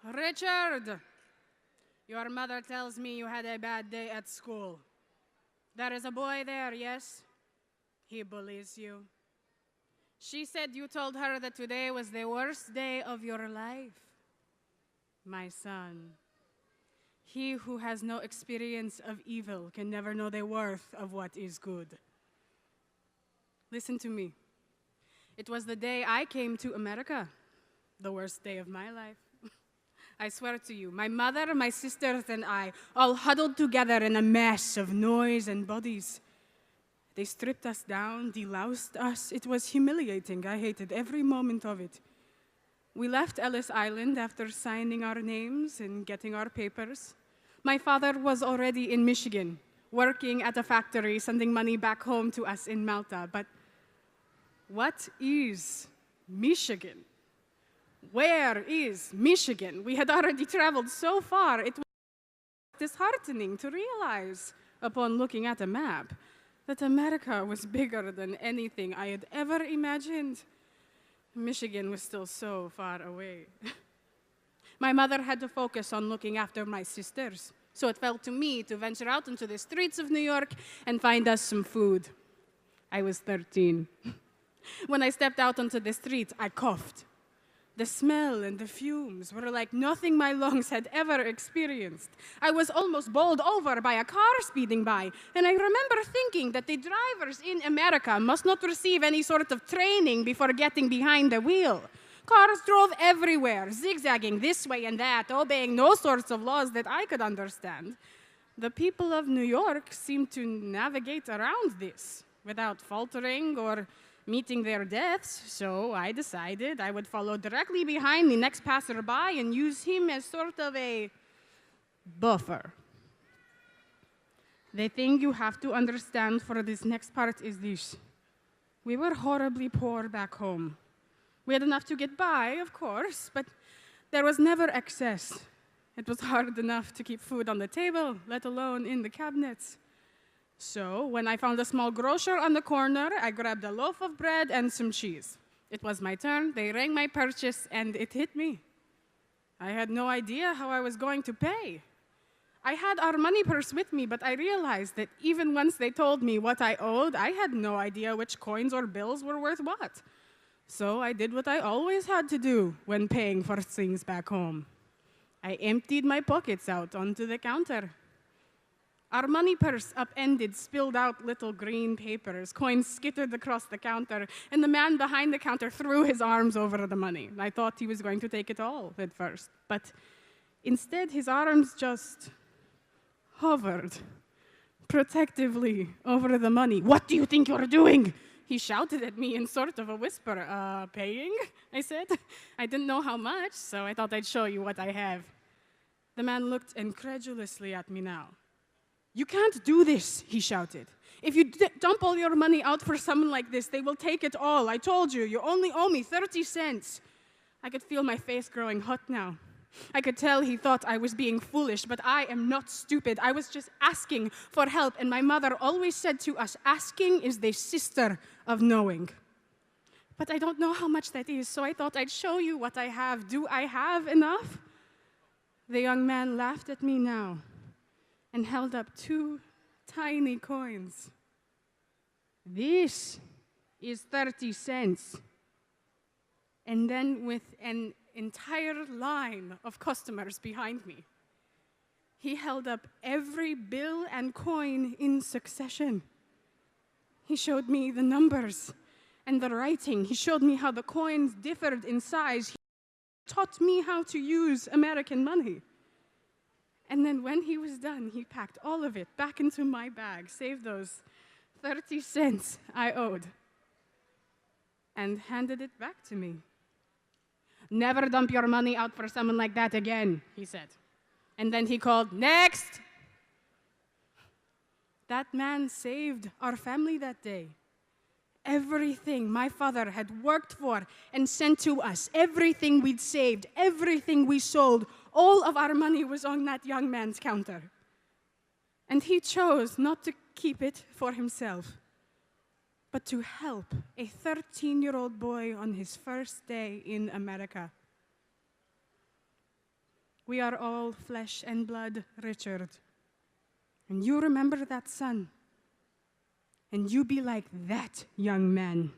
Richard, your mother tells me you had a bad day at school. There is a boy there, yes? He bullies you. She said you told her that today was the worst day of your life. My son, he who has no experience of evil can never know the worth of what is good. Listen to me. It was the day I came to America, the worst day of my life. I swear to you, my mother, my sisters, and I all huddled together in a mess of noise and bodies. They stripped us down, deloused us. It was humiliating. I hated every moment of it. We left Ellis Island after signing our names and getting our papers. My father was already in Michigan, working at a factory, sending money back home to us in Malta. But what is Michigan? Where is Michigan? We had already traveled so far. It was disheartening to realize, upon looking at a map, that America was bigger than anything I had ever imagined. Michigan was still so far away. My mother had to focus on looking after my sisters, so it fell to me to venture out into the streets of New York and find us some food. I was 13. When I stepped out onto the street, I coughed. The smell and the fumes were like nothing my lungs had ever experienced. I was almost bowled over by a car speeding by, and I remember thinking that the drivers in America must not receive any sort of training before getting behind the wheel. Cars drove everywhere, zigzagging this way and that, obeying no sorts of laws that I could understand. The people of New York seemed to navigate around this without faltering or meeting their deaths, so I decided I would follow directly behind the next passerby and use him as sort of a buffer. The thing you have to understand for this next part is this. We were horribly poor back home. We had enough to get by, of course, but there was never excess. It was hard enough to keep food on the table, let alone in the cabinets. So, when I found a small grocer on the corner, I grabbed a loaf of bread and some cheese. It was my turn, they rang my purchase, and it hit me. I had no idea how I was going to pay. I had our money purse with me, but I realized that even once they told me what I owed, I had no idea which coins or bills were worth what. So I did what I always had to do when paying for things back home. I emptied my pockets out onto the counter. Our money purse upended, spilled out little green papers. Coins skittered across the counter, and the man behind the counter threw his arms over the money. I thought he was going to take it all at first, but instead his arms just hovered protectively over the money. "What do you think you're doing?" He shouted at me in sort of a whisper. Paying? I said. I didn't know how much, so I thought I'd show you what I have. The man looked incredulously at me now. "You can't do this," he shouted. "If you dump all your money out for someone like this, they will take it all. I told you, you only owe me 30 cents. I could feel my face growing hot now. I could tell he thought I was being foolish, but I am not stupid. I was just asking for help, and my mother always said to us, asking is the sister of knowing. But I don't know how much that is, so I thought I'd show you what I have. Do I have enough?" The young man laughed at me now and held up 2 tiny coins. "This is 30 cents. And then with an entire line of customers behind me, he held up every bill and coin in succession. He showed me the numbers and the writing. He showed me how the coins differed in size. He taught me how to use American money. And then when he was done, he packed all of it back into my bag, saved those 30 cents I owed, and handed it back to me. "Never dump your money out for someone like that again," he said. And then he called, "Next!" That man saved our family that day. Everything my father had worked for and sent to us, everything we'd saved, everything we sold, all of our money was on that young man's counter. And he chose not to keep it for himself, but to help a 13-year-old boy on his first day in America. We are all flesh and blood, Richard. And you remember that son. And you be like that young man.